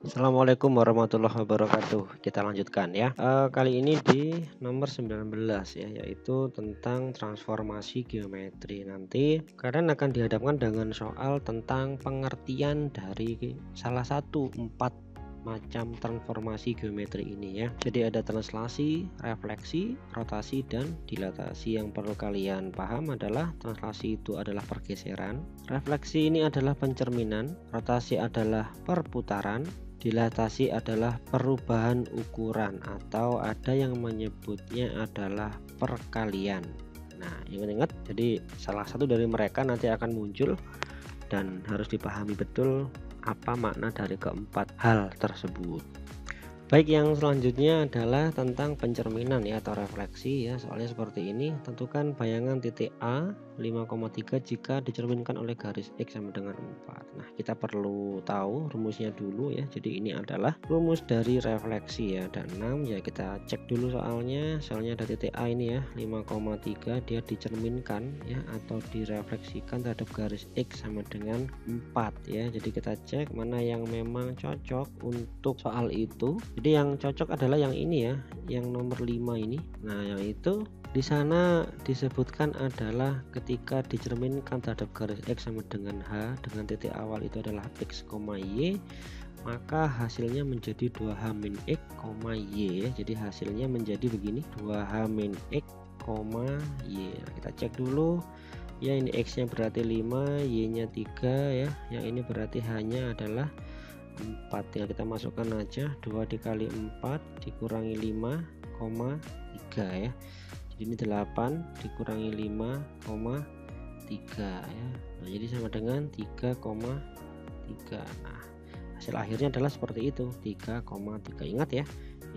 Assalamualaikum warahmatullahi wabarakatuh. Kita lanjutkan ya. Kali ini di nomor 19 ya, yaitu tentang transformasi geometri. Nanti kalian akan dihadapkan dengan soal tentang pengertian dari salah satu 4 macam transformasi geometri ini ya. Jadi ada translasi, refleksi, rotasi, dan dilatasi. Yang perlu kalian paham adalah translasi itu adalah pergeseran, refleksi ini adalah pencerminan, rotasi adalah perputaran, dilatasi adalah perubahan ukuran, atau ada yang menyebutnya adalah perkalian. Nah, ingat-ingat, jadi salah satu dari mereka nanti akan muncul dan harus dipahami betul apa makna dari keempat hal tersebut. Baik, yang selanjutnya adalah tentang pencerminan ya, atau refleksi ya. Soalnya seperti ini, tentukan bayangan titik A 5,3 jika dicerminkan oleh garis X sama dengan 4. Nah, kita perlu tahu rumusnya dulu ya. Jadi ini adalah rumus dari refleksi ya. Dan 6 ya, kita cek dulu soalnya. Soalnya ada titik A ini ya, 5,3, dia dicerminkan ya atau direfleksikan terhadap garis X sama dengan 4 ya. Jadi kita cek mana yang memang cocok untuk soal itu. Jadi yang cocok adalah yang ini ya, yang nomor 5 ini. Nah, yang itu di sana disebutkan adalah ketika dicerminkan terhadap garis X sama dengan H dengan titik awal itu adalah X, Y, maka hasilnya menjadi 2H min X, Y ya. Jadi hasilnya menjadi begini, 2H min X, Y. Nah, kita cek dulu ya, ini X nya berarti 5, Y nya 3 ya. Yang ini berarti hanya adalah 4, tinggal kita masukkan aja 2 dikali 4 dikurangi 5,3 ya. Jadi ini 8 dikurangi 5,3 ya. Nah, jadi sama dengan 3,3. Nah, hasil akhirnya adalah seperti itu, 3,3. Ingat ya,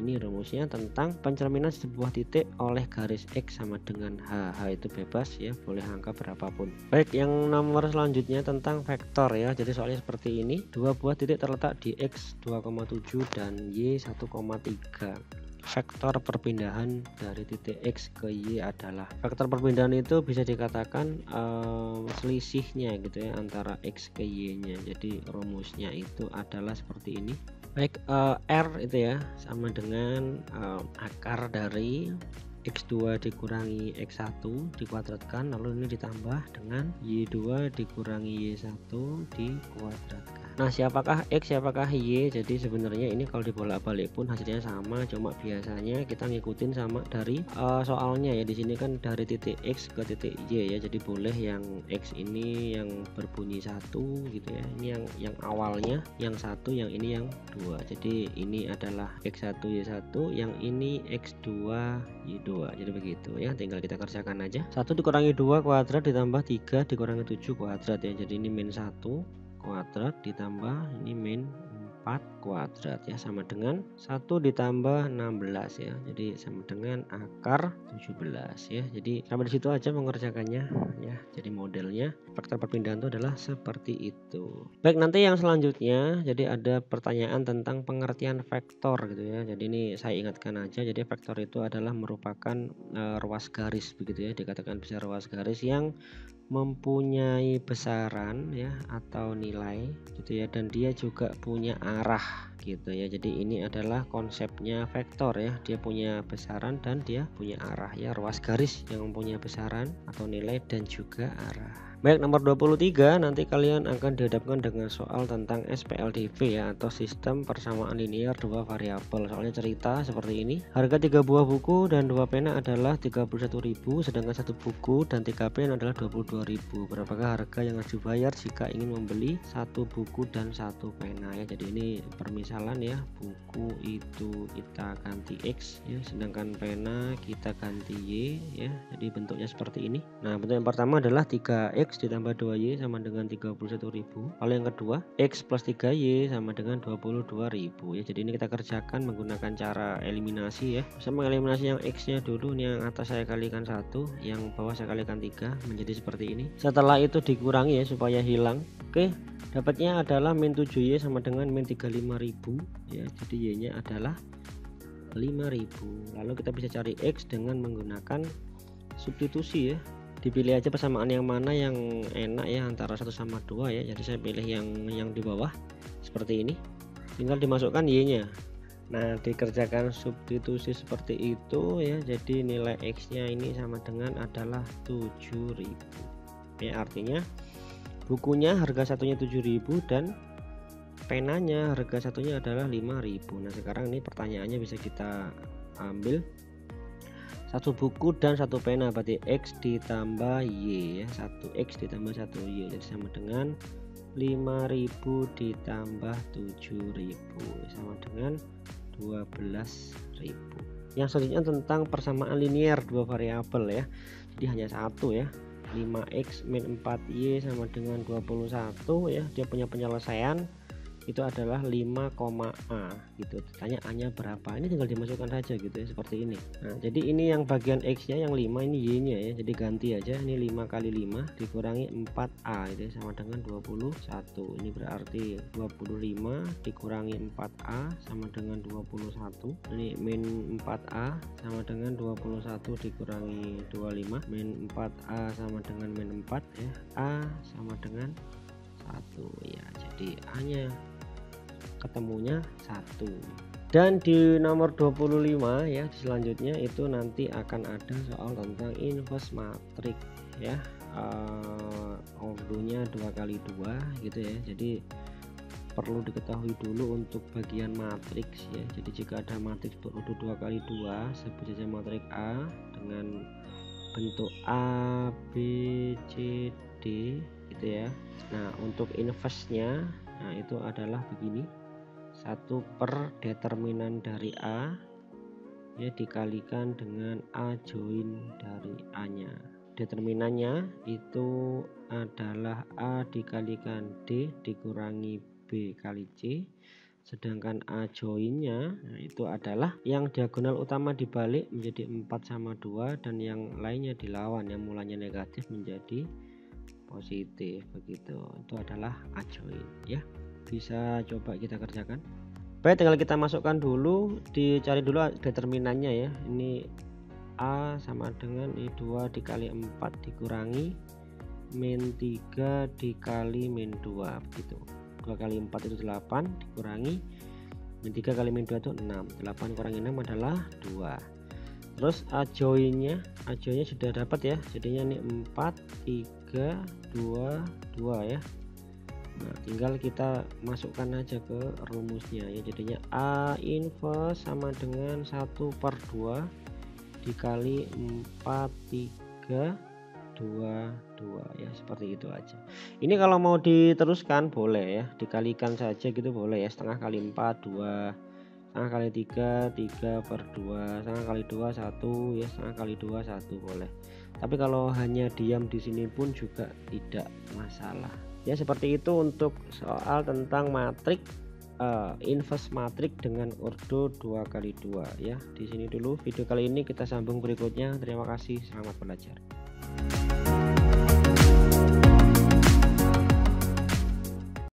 ini rumusnya tentang pencerminan sebuah titik oleh garis X sama dengan H. H itu bebas ya, boleh angka berapapun. Baik, yang nomor selanjutnya tentang vektor ya. Jadi soalnya seperti ini, dua buah titik terletak di X 2,7 dan Y 1,3. Vektor perpindahan dari titik X ke Y adalah, vektor perpindahan itu bisa dikatakan selisihnya gitu ya antara X ke Y nya. Jadi rumusnya itu adalah seperti ini. Baik, R itu ya sama dengan akar dari X2 dikurangi X1 dikuadratkan, lalu ini ditambah dengan Y2 dikurangi Y1 dikuadratkan. Nah, siapakah X, siapakah Y? Jadi sebenarnya ini kalau dibolak-balik pun hasilnya sama, cuma biasanya kita ngikutin sama dari soalnya ya. Di sini kan dari titik X ke titik Y ya. Jadi boleh yang X ini yang berbunyi 1 gitu ya. Ini yang awalnya yang 1, yang ini yang 2. Jadi ini adalah X1 Y1, yang ini X2 Y2. Jadi begitu ya, tinggal kita kerjakan aja. 1 dikurangi 2 kuadrat ditambah 3 dikurangi 7 kuadrat ya. Jadi ini min 1 kuadrat ditambah ini min 4 kuadrat ya, sama dengan 1 ditambah 16 ya. Jadi sama dengan akar 17 ya. Jadi sampai di situ aja mengerjakannya ya. Jadi modelnya vektor perpindahan itu adalah seperti itu. Baik, nanti yang selanjutnya jadi ada pertanyaan tentang pengertian vektor gitu ya. Jadi ini saya ingatkan aja, jadi vektor itu adalah merupakan ruas garis begitu ya, dikatakan bisa ruas garis yang mempunyai besaran ya atau nilai gitu ya, dan dia juga punya arah gitu ya. Jadi ini adalah konsepnya vektor ya, dia punya besaran dan dia punya arah ya, ruas garis yang mempunyai besaran atau nilai dan juga arah. Baik, nomor 23 nanti kalian akan dihadapkan dengan soal tentang SPLDV ya, atau sistem persamaan linear dua variabel. Soalnya cerita seperti ini, harga 3 buah buku dan 2 pena adalah 31.000, sedangkan 1 buku dan 3 pen adalah 22.000. Berapakah harga yang harus dibayar jika ingin membeli 1 buku dan 1 pena ya. Jadi ini permisalan ya, buku itu kita ganti X ya, sedangkan pena kita ganti Y ya. Jadi bentuknya seperti ini. Nah, bentuk yang pertama adalah 3X ditambah 2Y sama dengan 31.000. Lalu yang kedua, X plus 3Y sama dengan 22.000 ya. Jadi ini kita kerjakan menggunakan cara eliminasi ya. Saya mengeliminasi yang X nya dulu, ini yang atas saya kalikan 1, yang bawah saya kalikan 3, menjadi seperti ini. Setelah itu dikurangi ya supaya hilang. Oke, dapatnya adalah min 7Y sama dengan min 35.000 ya. Jadi Y nya adalah 5.000. Lalu kita bisa cari X dengan menggunakan substitusi ya. Dipilih aja persamaan yang mana yang enak ya, antara 1 sama 2 ya. Jadi saya pilih yang di bawah seperti ini. tinggal dimasukkan Y-nya. Nah, dikerjakan substitusi seperti itu ya, jadi nilai X-nya ini sama dengan adalah 7.000 ya, artinya bukunya harga satunya 7.000 dan penanya harga satunya adalah 5.000. Nah, sekarang ini pertanyaannya bisa kita ambil satu buku dan satu pena, berarti X ditambah Y ya, 1X ditambah 1Y, jadi sama dengan 5.000 ditambah 7.000 sama dengan 12.000. Yang selanjutnya tentang persamaan linier dua variabel ya, jadi hanya satu ya, 5X min 4Y sama dengan 21 ya. Dia punya penyelesaian itu adalah 5,A gitu. Tanya A-nya berapa, ini tinggal dimasukkan saja gitu ya, seperti ini. Nah, jadi ini yang bagian X-nya yang 5, ini Y-nya ya, jadi ganti aja, ini 5 kali 5 dikurangi 4A itu ya, sama dengan 21. Ini berarti 25 dikurangi 4A sama dengan 21. Ini min 4A sama dengan 21 dikurangi 25, min 4A sama dengan min 4 ya, A sama dengan 1 ya, jadi A-nya ketemunya 1. Dan di nomor 25 ya, selanjutnya itu nanti akan ada soal tentang inverse matrix ya, ordonya 2 kali 2 gitu ya. Jadi perlu diketahui dulu untuk bagian matriks ya. Jadi jika ada matriks berurut 2 kali 2, sebut saja matriks A dengan bentuk A, B, C, D gitu ya. Nah, untuk inverse-nya, nah itu adalah begini, 1 per determinan dari A ya dikalikan dengan A join dari A-nya. Determinannya itu adalah A dikalikan D dikurangi B kali C, sedangkan A joinnya nah itu adalah yang diagonal utama dibalik menjadi 4 sama 2 dan yang lainnya dilawan, yang mulanya negatif menjadi positif begitu. Itu adalah A join ya. Bisa coba kita kerjakan. Baik, tinggal kita masukkan dulu, dicari dulu determinannya ya. Ini A sama dengan ini 2 dikali 4 dikurangi min 3 dikali min 2 begitu. 2 kali 4 itu 8 dikurangi min 3 kali min 2 itu 6. 8 kurangi 6 adalah 2. Terus A joinnya sudah dapat ya. Jadinya ini 4 3 2 2 ya. Nah, tinggal kita masukkan aja ke rumusnya ya, jadinya A inverse sama dengan 1 per 2 dikali 4 3 2 2 ya, seperti itu aja. Ini kalau mau diteruskan boleh ya, dikalikan saja gitu boleh ya, setengah kali 4 2, setengah kali 3 3 per 2, setengah kali 2 1 ya, setengah kali 2 1 boleh. Tapi kalau hanya diam di sini pun juga tidak masalah. Ya, seperti itu untuk soal tentang matriks inverse matriks dengan ordo 2 kali 2 ya. Di sini dulu video kali ini, kita sambung berikutnya. Terima kasih, selamat belajar.